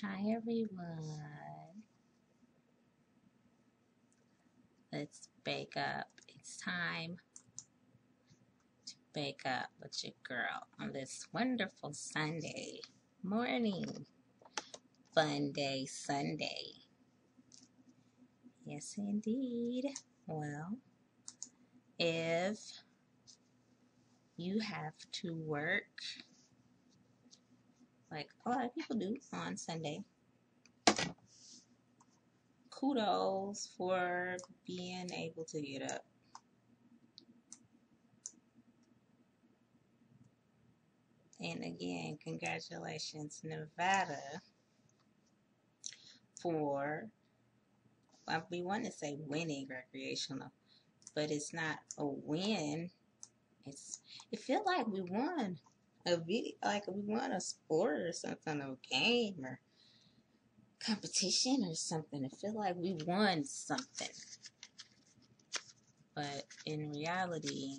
Hi everyone. Let's bake up. It's time to bake up with your girl on this wonderful Sunday morning. Fun day Sunday. Yes, indeed. Well, if you have to work like a lot of people do on Sunday, kudos for being able to get up. And again, congratulations, Nevada, for, we want to say winning recreational, but it's not a win. It feel like we won a video, like we won a sport or something, a game or competition or something. It feel like we won something, but in reality,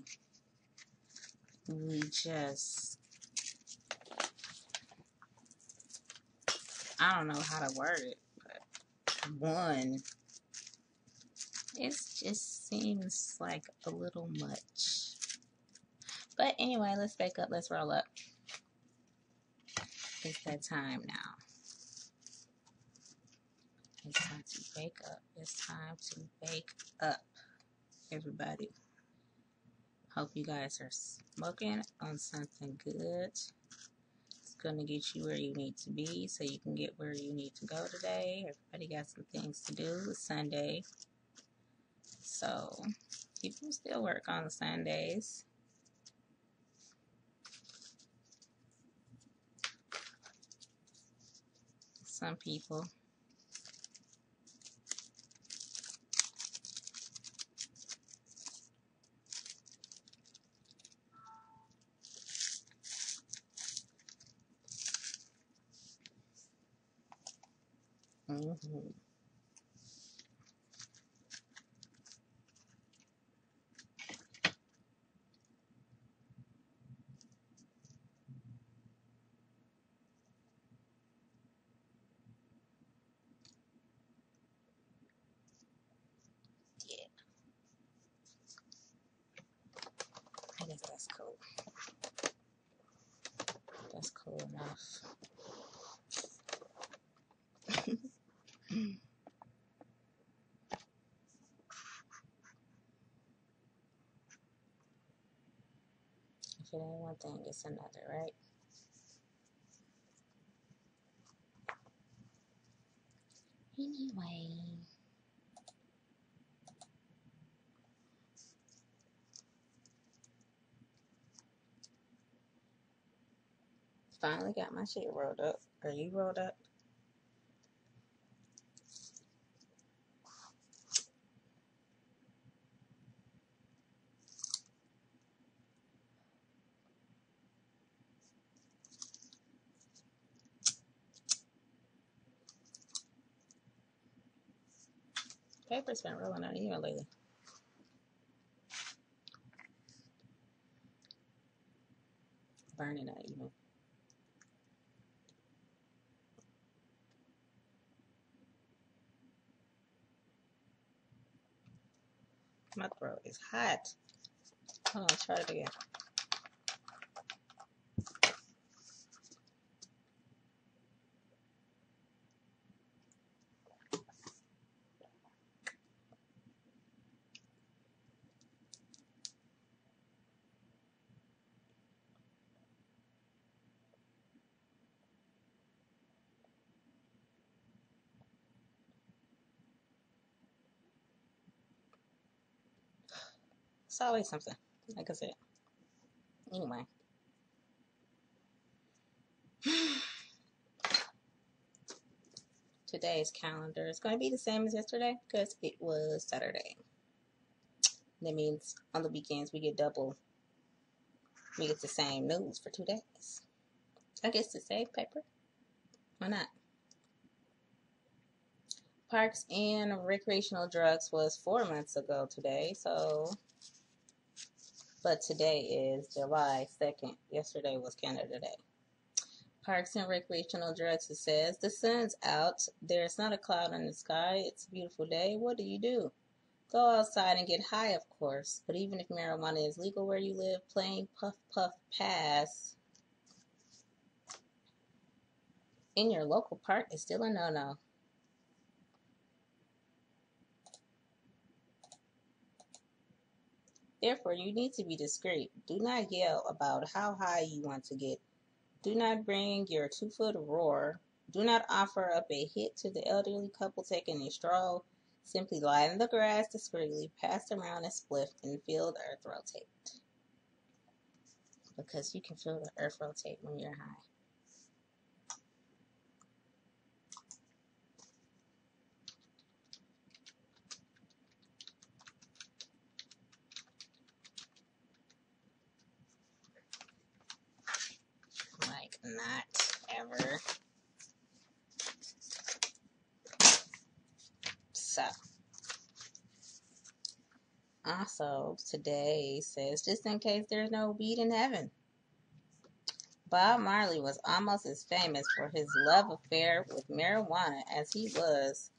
we just, I don't know how to word it, but won. It just seems like a little much. But anyway, let's bake up. Let's roll up. It's that time now. It's time to bake up. It's time to bake up, everybody. Hope you guys are smoking on something good. It's going to get you where you need to be so you can get where you need to go today. Everybody got some things to do. It's Sunday. So people still work on Sundays. Some people. Mm-hmm. Yeah, I guess that's cool. That's cool enough. If it ain't one thing, it's another, right? Anyway. Finally got my shit rolled up. Are you rolled up? Paper's been rolling out even lately. Burning out even. My throat is hot. Hold on, try it again. It's always something, like I said. Anyway. Today's calendar is going to be the same as yesterday because it was Saturday. That means on the weekends we get the same news for 2 days. I guess to save paper. Why not? Parks and recreational drugs was 4 months ago today, but today is July 2nd. Yesterday was Canada Day. Parks and recreational drugs, it says. The sun's out. There's not a cloud in the sky. It's a beautiful day. What do? Go outside and get high, of course. But even if marijuana is legal where you live, playing puff puff pass in your local park is still a no-no. Therefore, you need to be discreet. Do not yell about how high you want to get. Do not bring your 2-foot roar. Do not offer up a hit to the elderly couple taking a stroll. Simply lie in the grass discreetly, pass around a spliff, and feel the earth rotate. Because you can feel the earth rotate when you're high. Like, not ever. So, also, today says, just in case there's no weed in heaven. Bob Marley was almost as famous for his love affair with marijuana as he was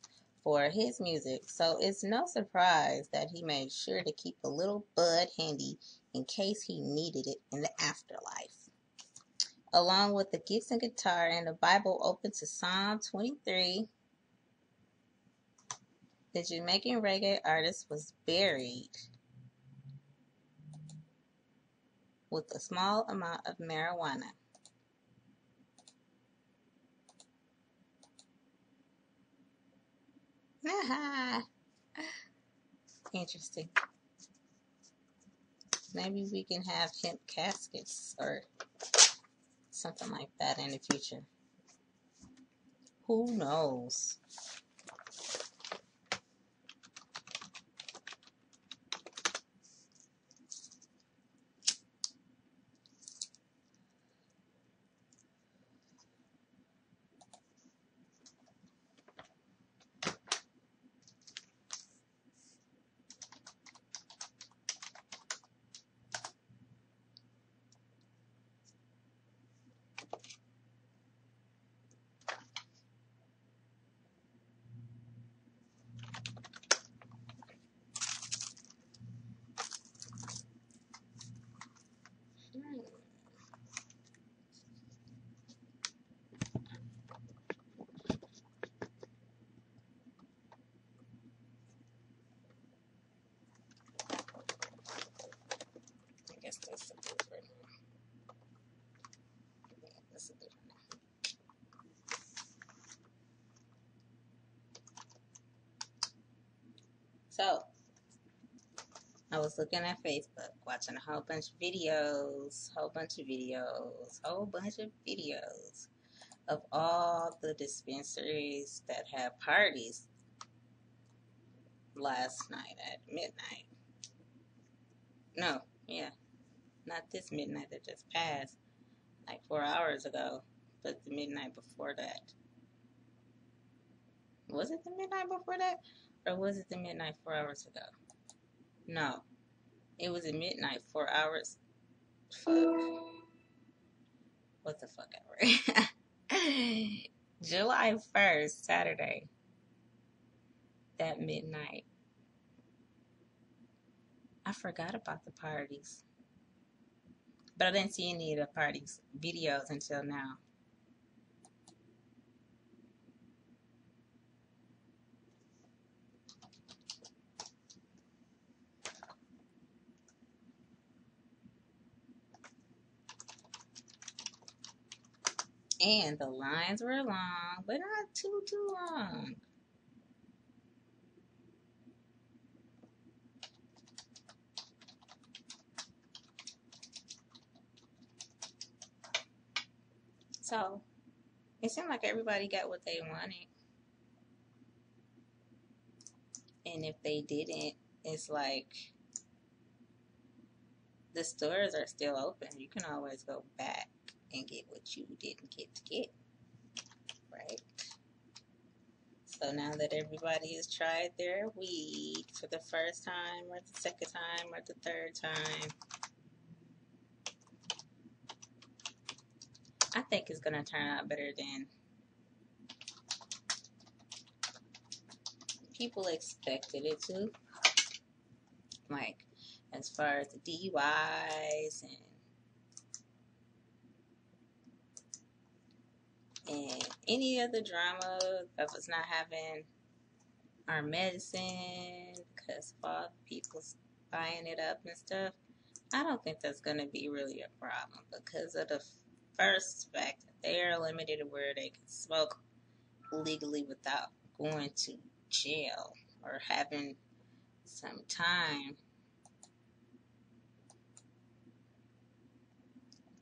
for his music, so it's no surprise that he made sure to keep a little bud handy in case he needed it in the afterlife. Along with the Gibson guitar and the Bible open to Psalm 23, the Jamaican reggae artist was buried with a small amount of marijuana. Interesting. Maybe we can have hemp caskets or something like that in the future. Who knows? I guess that's a different one. Yeah, that's a different one. So, I was looking at Facebook, watching a whole bunch of videos of all the dispensaries that had parties last night at midnight. No, yeah, not this midnight that just passed, like 4 hours ago, but the midnight before that. Was it the midnight before that? Or was it the midnight 4 hours ago? No, it was at midnight 4 hours. Fuck. What the fuck ever. July 1st, Saturday, that midnight. I forgot about the parties. But I didn't see any of the parties videos until now. And the lines were long, but not too long. So, it seemed like everybody got what they wanted. And if they didn't, it's like the stores are still open. You can always go back and get what you didn't get to get. Right? So now that everybody has tried their weed for the first time or the second time or the third time, I think it's gonna turn out better than people expected it to. Like, as far as the DUIs and any other drama that was not having our medicine because of all the people buying it up and stuff. I don't think that's going to be really a problem because of the first fact that they are limited to where they can smoke legally without going to jail or having some time,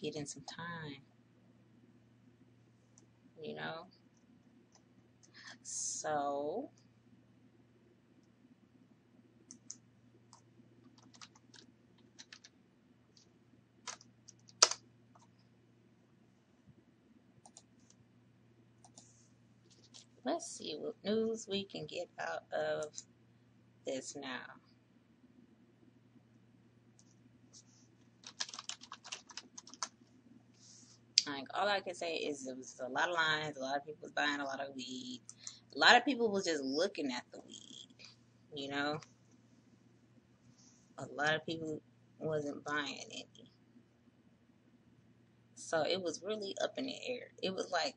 getting some time, you know? So, let's see what news we can get out of this now. Like, all I can say is it was a lot of lines, a lot of people was buying a lot of weed. A lot of people was just looking at the weed, you know? A lot of people wasn't buying any. So it was really up in the air. It was like,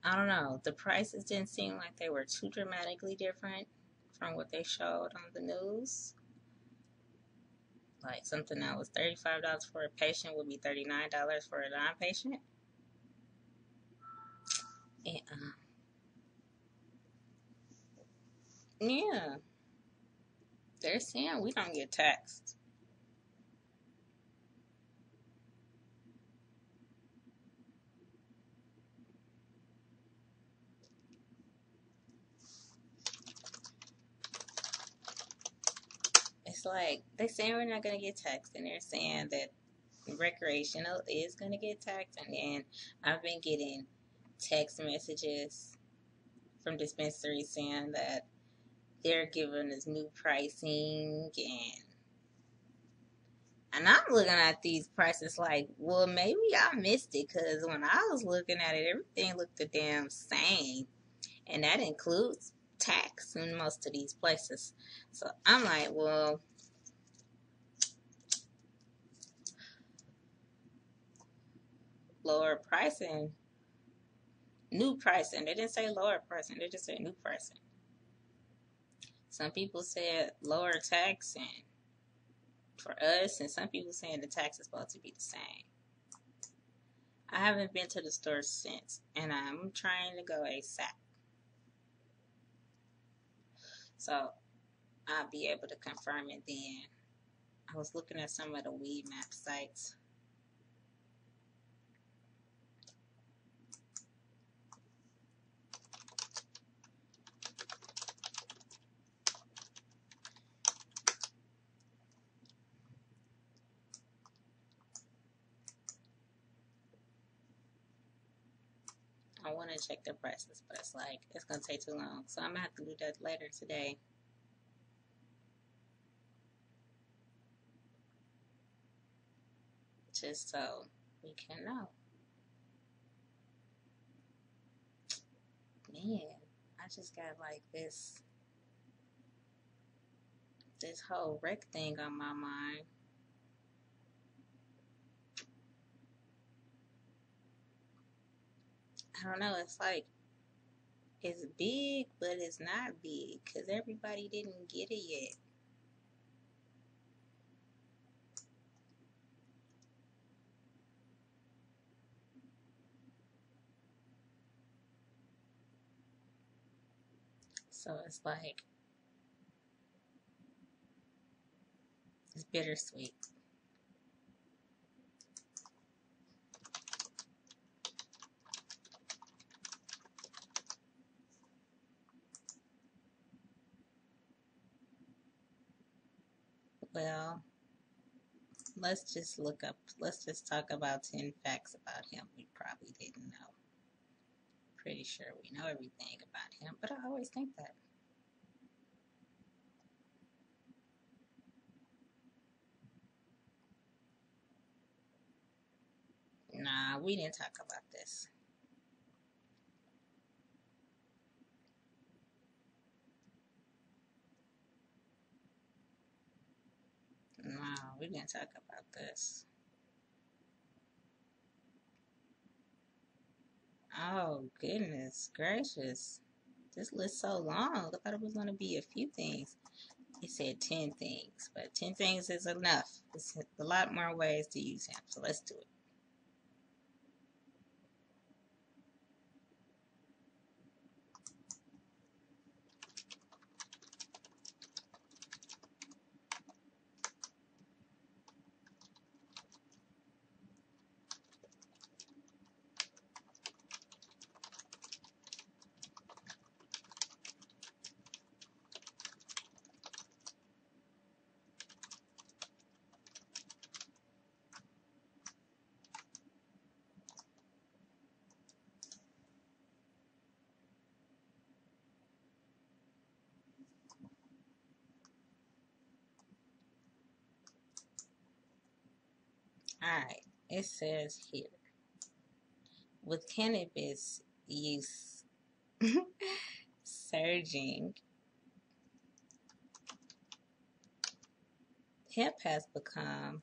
I don't know, the prices didn't seem like they were too dramatically different from what they showed on the news. Like something that was $35 for a patient would be $39 for a non-patient. And, yeah, they're saying we don't get taxed. It's like they're saying we're not going to get taxed, and they're saying that recreational is going to get taxed. And then I've been getting text messages from dispensaries saying that they're giving us new pricing, and I'm looking at these prices like, well, maybe I missed it because when I was looking at it, everything looked the damn same, and that includes tax in most of these places. So I'm like, well, lower pricing, new pricing. They didn't say lower pricing, they just said new pricing. Some people said lower taxing for us, and some people saying the tax is supposed to be the same. I haven't been to the store since, and I'm trying to go ASAP. So I'll be able to confirm it then. I was looking at some of the weed map sites. I want to check the prices, but it's like, it's going to take too long. So I'm going to have to do that later today. Just so we can know. Man, I just got like this whole rec thing on my mind. I don't know, it's like, it's big, but it's not big, because everybody didn't get it yet. So it's like, it's bittersweet. Well, let's just talk about 10 facts about him we probably didn't know. Pretty sure we know everything about him, but I always think that. Nah, we didn't talk about this. No, we didn't talk about this. Oh, goodness gracious. This list so long. I thought it was going to be a few things. It said 10 things, but 10 things is enough. There's a lot more ways to use him, so let's do it. Alright, it says here, with cannabis use surging, hemp has become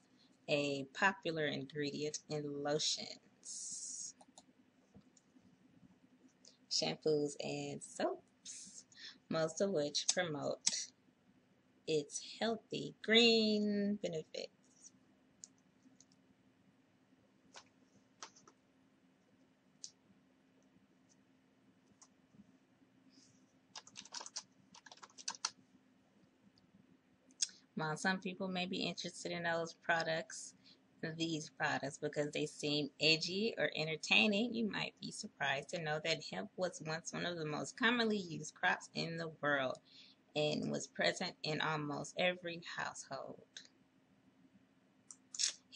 a popular ingredient in lotions, shampoos, and soaps, most of which promote its healthy green benefits. While some people may be interested in these products because they seem edgy or entertaining, you might be surprised to know that hemp was once one of the most commonly used crops in the world and was present in almost every household.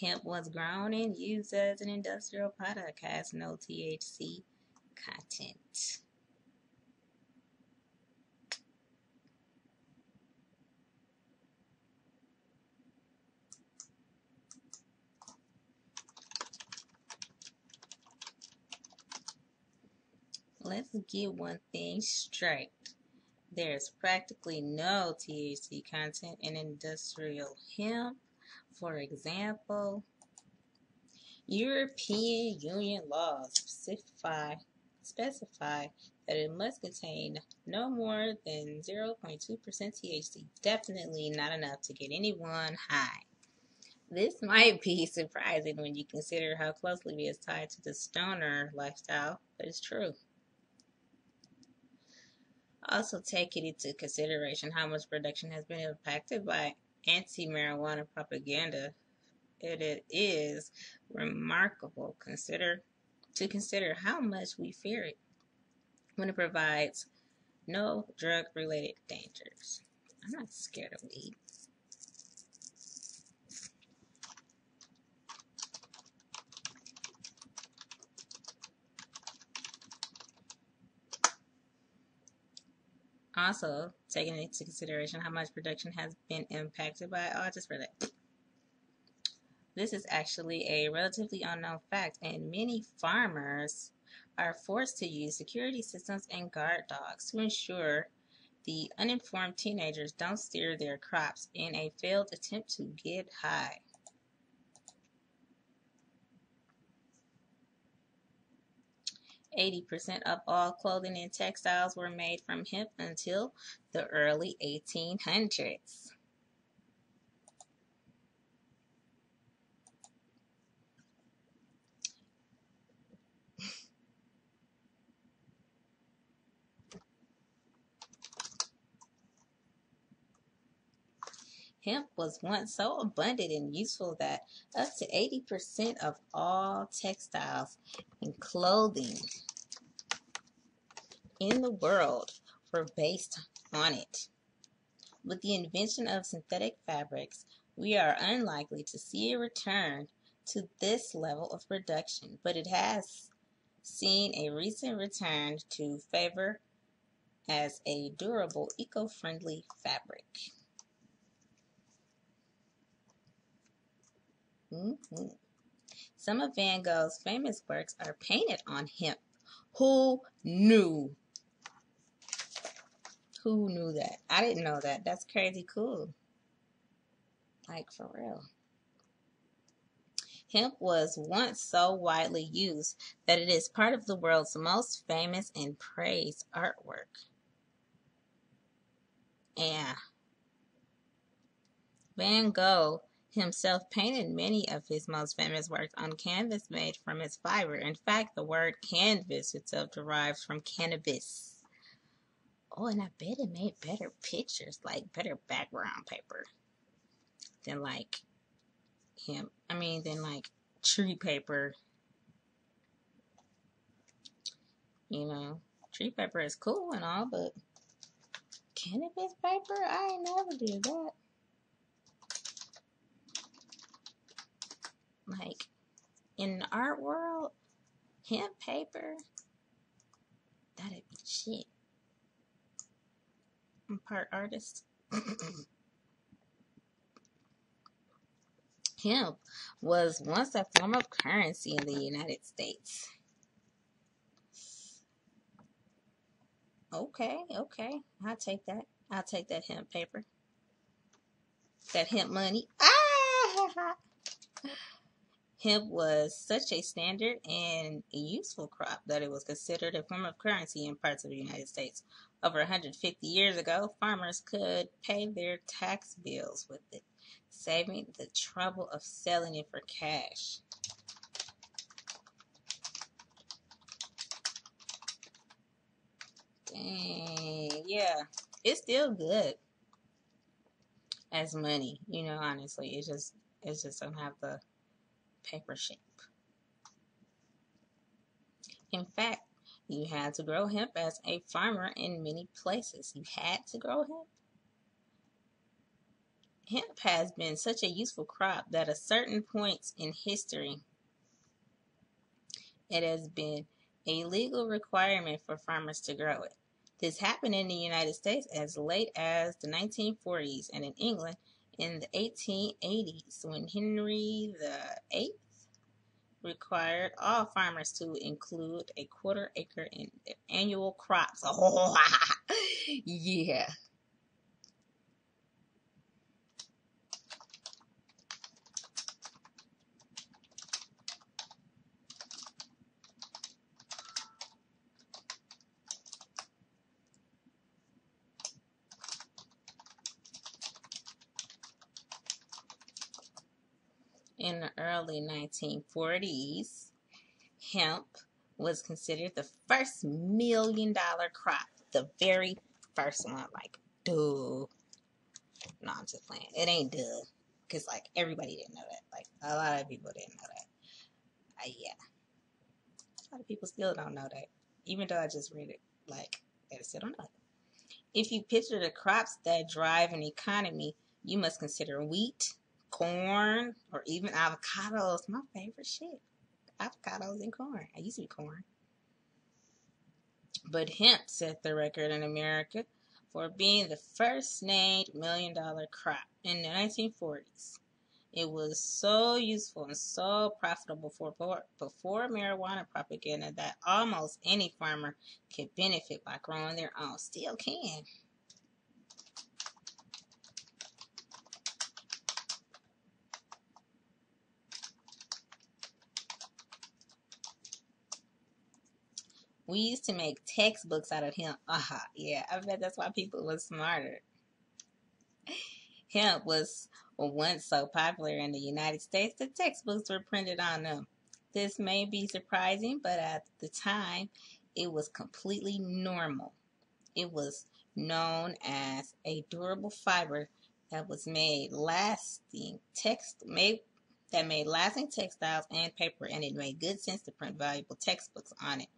Hemp was grown and used as an industrial product, has no THC content. Let's get one thing straight. There's practically no THC content in industrial hemp. For example, European Union laws specify that it must contain no more than 0.2% THC. Definitely not enough to get anyone high. This might be surprising when you consider how closely it is tied to the stoner lifestyle, but it's true. Also take it into consideration how much production has been impacted by anti-marijuana propaganda. It is remarkable to consider how much we fear it when it provides no drug-related dangers. I'm not scared of weed. Also, taking into consideration how much production has been impacted by, oh, I just read it. This is actually a relatively unknown fact, and many farmers are forced to use security systems and guard dogs to ensure the uninformed teenagers don't steer their crops in a failed attempt to get high. %80 of all clothing and textiles were made from hemp until the early 1800s. Hemp was once so abundant and useful that up to 80% of all textiles and clothing in the world were based on it. With the invention of synthetic fabrics, we are unlikely to see a return to this level of production, but it has seen a recent return to favor as a durable, eco-friendly fabric. Some of Van Gogh's famous works are painted on hemp. Who knew? Who knew that? I didn't know that. That's crazy cool. Like, for real. Hemp was once so widely used that it is part of the world's most famous and praised artwork. And Van Gogh himself painted many of his most famous works on canvas made from its fiber. In fact, the word canvas itself derives from cannabis. Oh, and I bet it made better pictures, like better background paper than like than like tree paper. You know, tree paper is cool and all, but cannabis paper? I ain't never did that. Like, in the art world, hemp paper, that'd be shit. I'm part artist. Hemp was once a form of currency in the United States. Okay. I'll take that. I'll take that hemp paper. That hemp money. Ah! Hemp was such a standard and a useful crop that it was considered a form of currency in parts of the United States. Over 150 years ago, farmers could pay their tax bills with it, saving the trouble of selling it for cash. Dang, yeah, it's still good as money. Honestly, it just don't have the paper shape. In fact, you had to grow hemp as a farmer in many places. You had to grow hemp. Hemp has been such a useful crop that at certain points in history, it has been a legal requirement for farmers to grow it. This happened in the United States as late as the 1940s and in England in the 1880s when Henry VIII required all farmers to include a quarter acre in their annual crops. Oh, yeah. In the early 1940s, hemp was considered the first $1 million crop. The very first one. Like, duh. No, I'm just playing. It ain't duh. Because, like, everybody didn't know that. Like, a lot of people didn't know that. Yeah. A lot of people still don't know that. Even though I just read it. Like, they still don't know it. If you picture the crops that drive an economy, you must consider wheat, corn, or even avocados. My favorite shit. Avocados and corn. I used to be corn. But hemp set the record in America for being the first named $1 million crop in the 1940s. It was so useful and so profitable before marijuana propaganda that almost any farmer could benefit by growing their own. Still can. We used to make textbooks out of hemp. Yeah, I bet that's why people were smarter. Hemp was once so popular in the United States that textbooks were printed on them. This may be surprising, but at the time, it was completely normal. It was known as a durable fiber that was made lasting textiles and paper, and it made good sense to print valuable textbooks on it.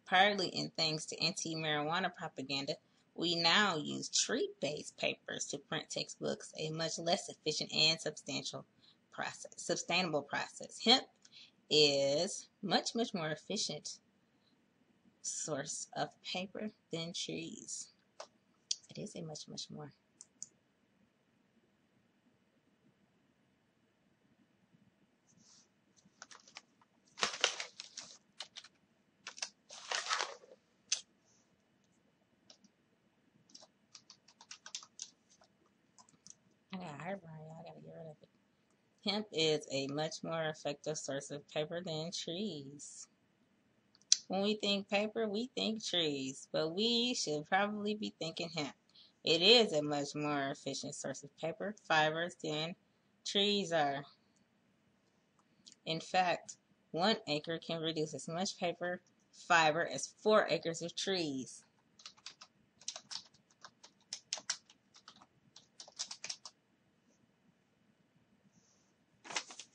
Partly in thanks to anti-marijuana propaganda, we now use tree-based papers to print textbooks, a much less efficient and sustainable process. Hemp is much more efficient source of paper than trees. It is a much more. Hemp is a much more effective source of paper than trees. When we think paper, we think trees, but we should probably be thinking hemp. It is a much more efficient source of paper fibers than trees are. In fact, 1 acre can produce as much paper fiber as 4 acres of trees.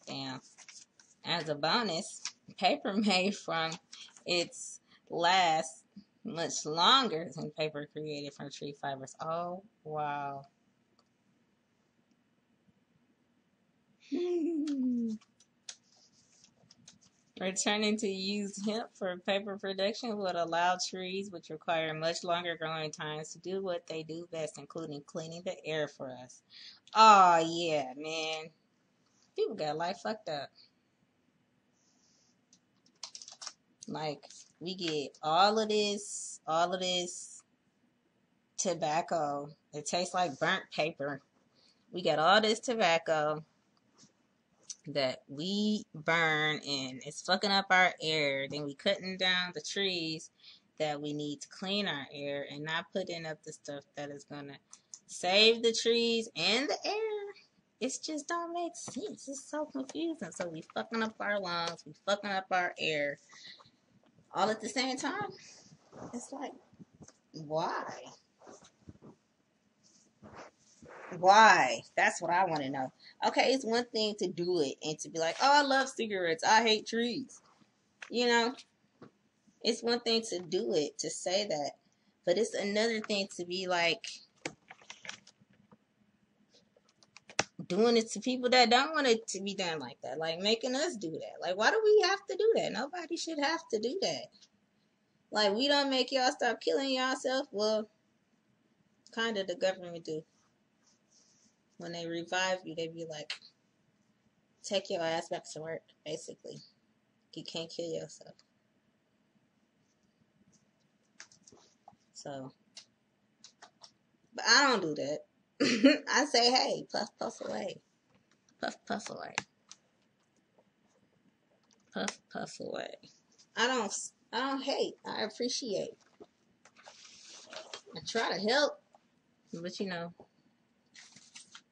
Damn. As a bonus, paper made from its lasts much longer than paper created from tree fibers. Oh, wow. Returning to used hemp for paper production would allow trees, which require much longer growing times, to do what they do best, including cleaning the air for us. Oh, yeah, man. People got life fucked up. Like, we get all of this tobacco. It tastes like burnt paper. We got all this tobacco that we burn and it's fucking up our air. Then we cutting down the trees that we need to clean our air and not putting up the stuff that is gonna save the trees and the air. It just don't make sense. It's so confusing. So we fucking up our lungs, we fucking up our air all at the same time. It's like, why? Why? That's what I want to know. Okay, it's one thing to do it and to be like, oh, I love cigarettes. I hate trees. You know, it's one thing to do it, to say that. But it's another thing to be like doing it to people that don't want it to be done like that. Like making us do that. Like, why do we have to do that? Nobody should have to do that. Like, we don't make y'all stop killing yourself. Well, kind of the government do. When they revive you, they be like, take your ass back to work, basically. You can't kill yourself. So, but I don't do that. I say, hey, puff, puff away. Puff, puff away. Puff, puff away. I don't hate. I appreciate. I try to help. But you know,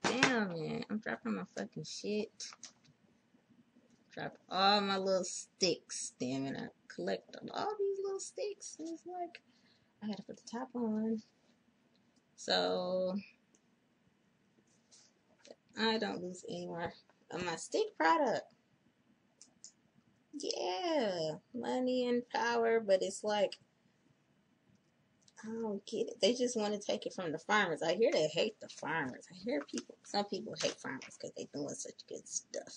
damn, man. I'm dropping my fucking shit. Dropped all my little sticks. Damn it. I collected all these little sticks. And it's like, I gotta put the top on. So, I don't lose any more of my stick product. Yeah. Money and power. But it's like, I don't get it. They just want to take it from the farmers. I hear they hate the farmers. I hear some people hate farmers because they're doing such good stuff.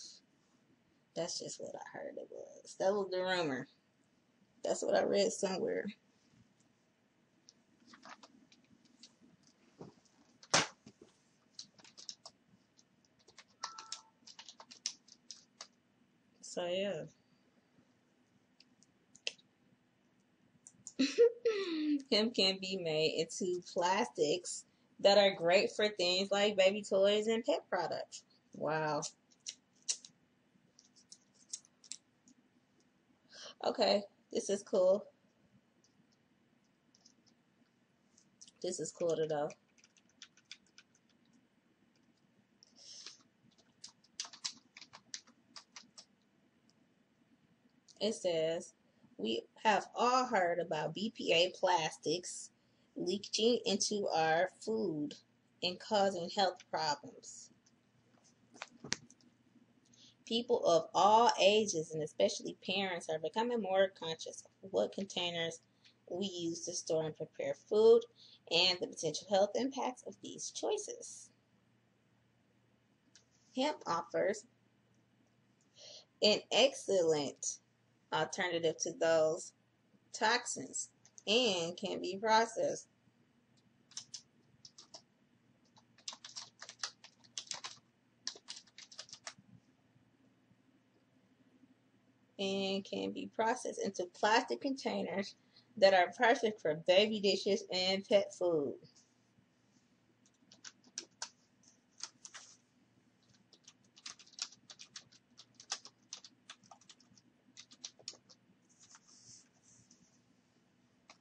That's just what I heard it was. That was the rumor. That's what I read somewhere. So, yeah. Hemp can be made into plastics that are great for things like baby toys and pet products. Wow. Okay, this is cool. This is cool to know. It says, we have all heard about BPA plastics leaching into our food and causing health problems. People of all ages, and especially parents, are becoming more conscious of what containers we use to store and prepare food and the potential health impacts of these choices. Hemp offers an excellent alternative to those toxins and can be processed. And can be processed into plastic containers that are perfect for baby dishes and pet food.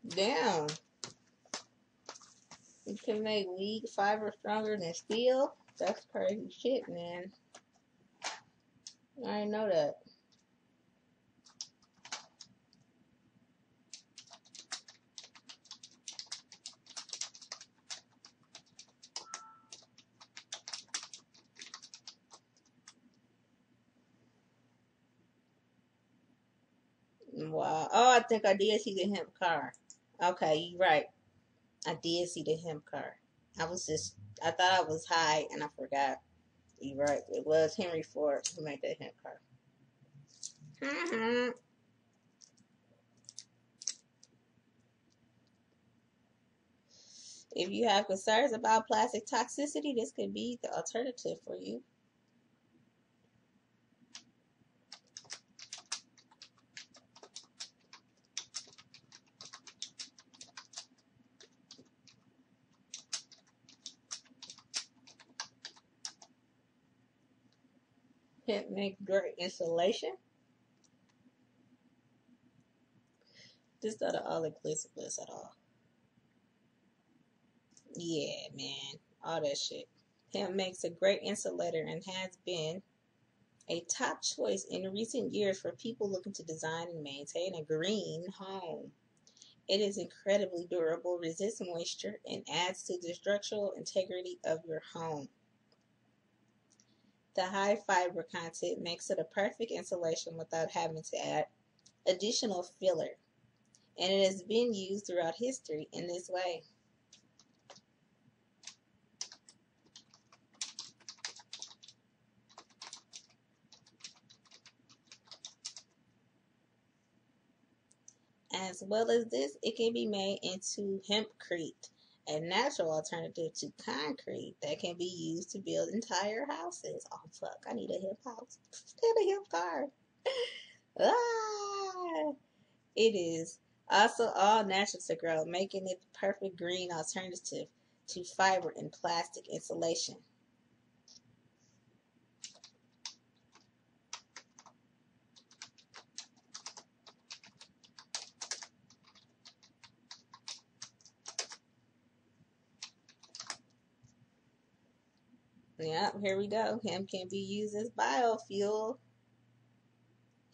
Damn. You can make weed fiber stronger than steel? That's crazy shit, man. I didn't know that. Wow. Oh, I think I did see the hemp car. Okay, you're right. I did see the hemp car. I thought I was high and I forgot. You're right. It was Henry Ford who made that hemp car. Mm-hmm. If you have concerns about plastic toxicity, this could be the alternative for you. Hemp makes great insulation. This not an all-inclusive list at all. Yeah, man. All that shit. Hemp makes a great insulator and has been a top choice in recent years for people looking to design and maintain a green home. It is incredibly durable, resists moisture, and adds to the structural integrity of your home. The high fiber content makes it a perfect insulation without having to add additional filler, and it has been used throughout history in this way. As well as this, it can be made into hempcrete, a natural alternative to concrete that can be used to build entire houses. Oh fuck, I need a hemp house. And a hemp car. Ah, it is also all natural to grow, making it the perfect green alternative to fiber and plastic insulation. Yep, here we go. Hemp can be used as biofuel.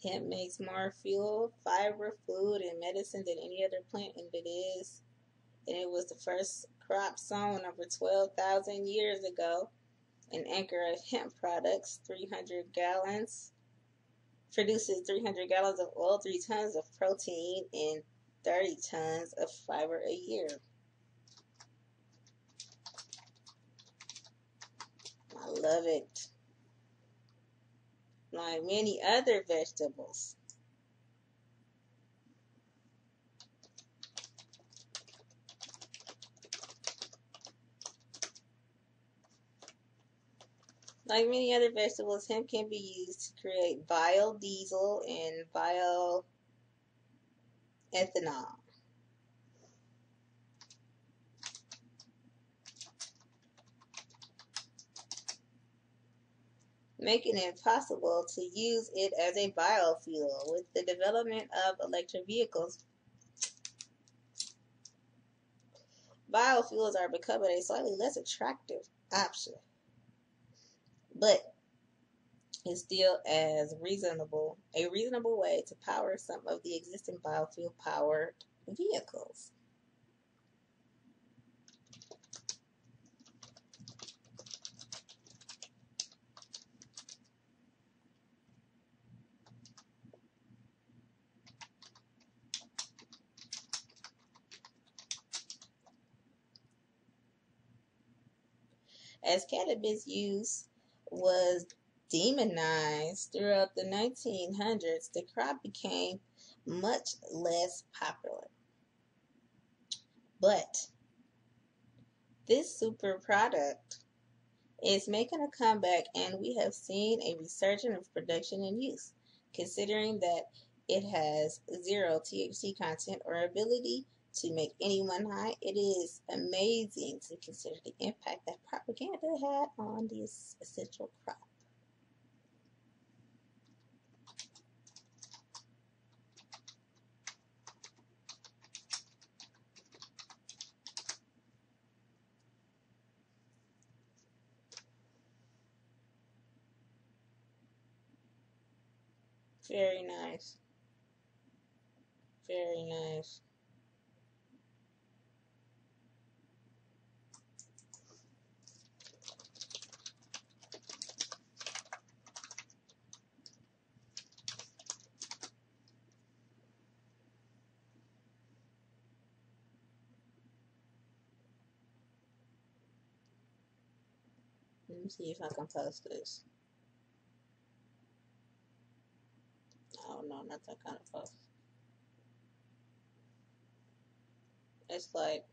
Hemp makes more fuel, fiber, food, and medicine than any other plant, and it is. And it was the first crop sown over 12,000 years ago. An acre of hemp products, 300 gallons, produces 300 gallons of oil, 3 tons of protein, and 30 tons of fiber a year. I love it. Like many other vegetables. Like many other vegetables, hemp can be used to create biodiesel and bioethanol, making it possible to use it as a biofuel. With the development of electric vehicles, biofuels are becoming a slightly less attractive option, but it's still a reasonable way to power some of the existing biofuel powered vehicles. As cannabis use was demonized throughout the 1900s, the crop became much less popular. But this super product is making a comeback, and we have seen a resurgence of production and use. Considering that it has zero THC content or ability to make anyone high, it is amazing to consider the impact that propaganda had on this essential crop. Very nice. Very nice. Let me see if I can post this. Oh no, not that kind of post. It's like,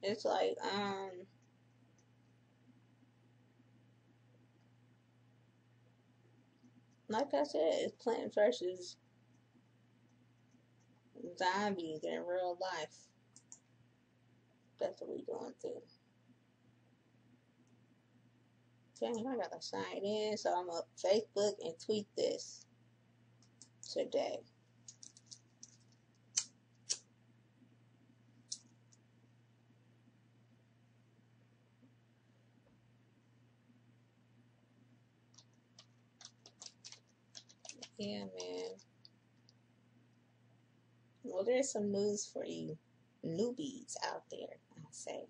it's like I said, it's Plants versus Zombies in real life. That's what we going through. Dang, I gotta sign in, so I'm up Facebook and tweet this today. Yeah, man. Well, there's some news for you newbies out there, I say.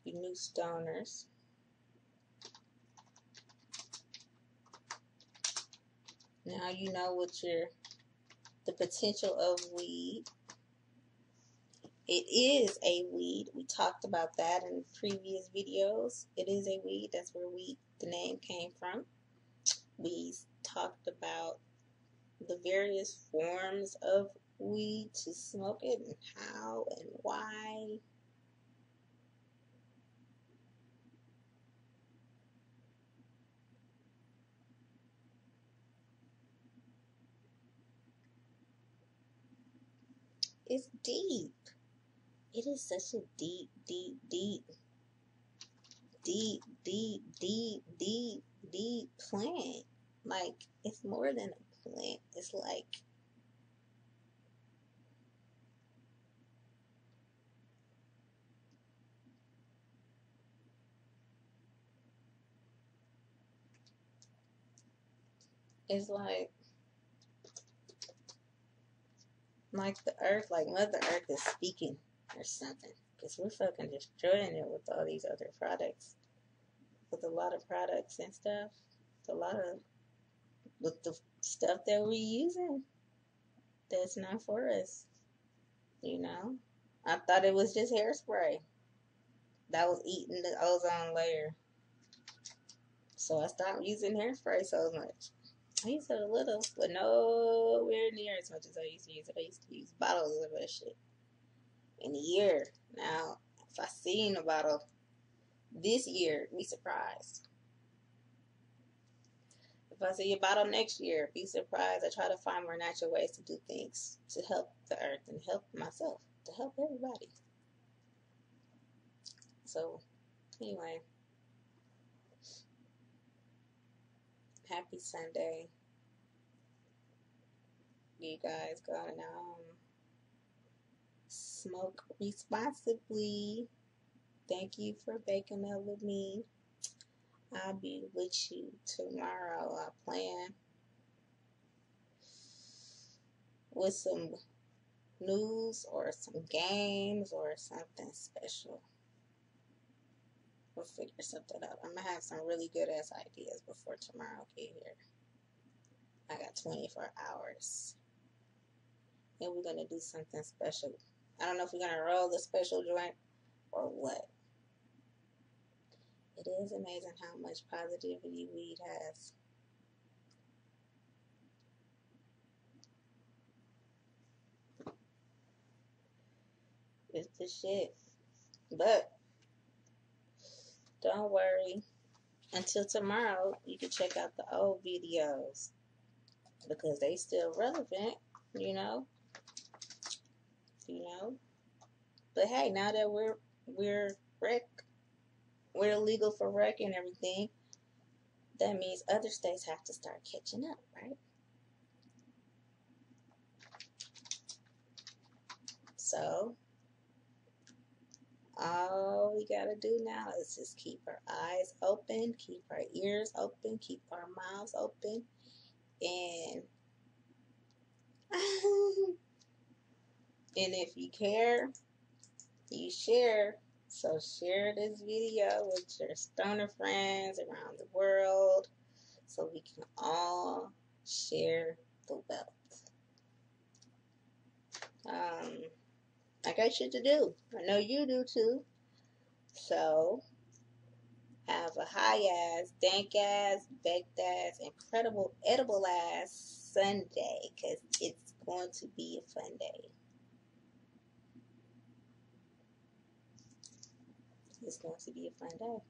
You new stoners. Now you know what the potential of weed. It is a weed. We talked about that in previous videos. It is a weed. That's where the name came from. We talked about the various forms of weed to smoke it and how and why. It's deep. It is such a deep, deep, deep, deep, deep, deep, deep, deep plant. Like, it's more than a plant. It's like, it's like the earth, like Mother Earth is speaking or something. Because we're fucking destroying it with all these other products. With a lot of products and stuff. A lot of, with the stuff that we're using that's not for us. You know? I thought it was just hairspray that was eating the ozone layer. So I stopped using hairspray so much. I used it a little, but nowhere near as much as I used to use it. I used to use bottles of that shit in a year. Now, if I seen a bottle this year, be surprised. If I see a bottle next year, be surprised. I try to find more natural ways to do things to help the earth and help myself, to help everybody. So, anyway, happy Sunday. You guys gonna smoke responsibly. Thank you for baking up with me. I'll be with you tomorrow. I plan with some news or some games or something special. We'll figure something out. I'm gonna have some really good ass ideas before tomorrow get here. I got 24 hours. And we're gonna do something special. I don't know if we're gonna roll the special joint or what. It is amazing how much positivity weed has. It's the shit. But don't worry. Until tomorrow, you can check out the old videos because they still relevant, you know. But hey, now that we're we're illegal for rec and everything, that means other states have to start catching up, right? So all we gotta do now is just keep our eyes open, keep our ears open, keep our mouths open, and and if you care, you share. So share this video with your stoner friends around the world so we can all share the wealth. Like I should do. I know you do too. So have a high ass, dank ass, baked ass, incredible edible ass Sunday, because it's going to be a fun day. It's going to be a fun day.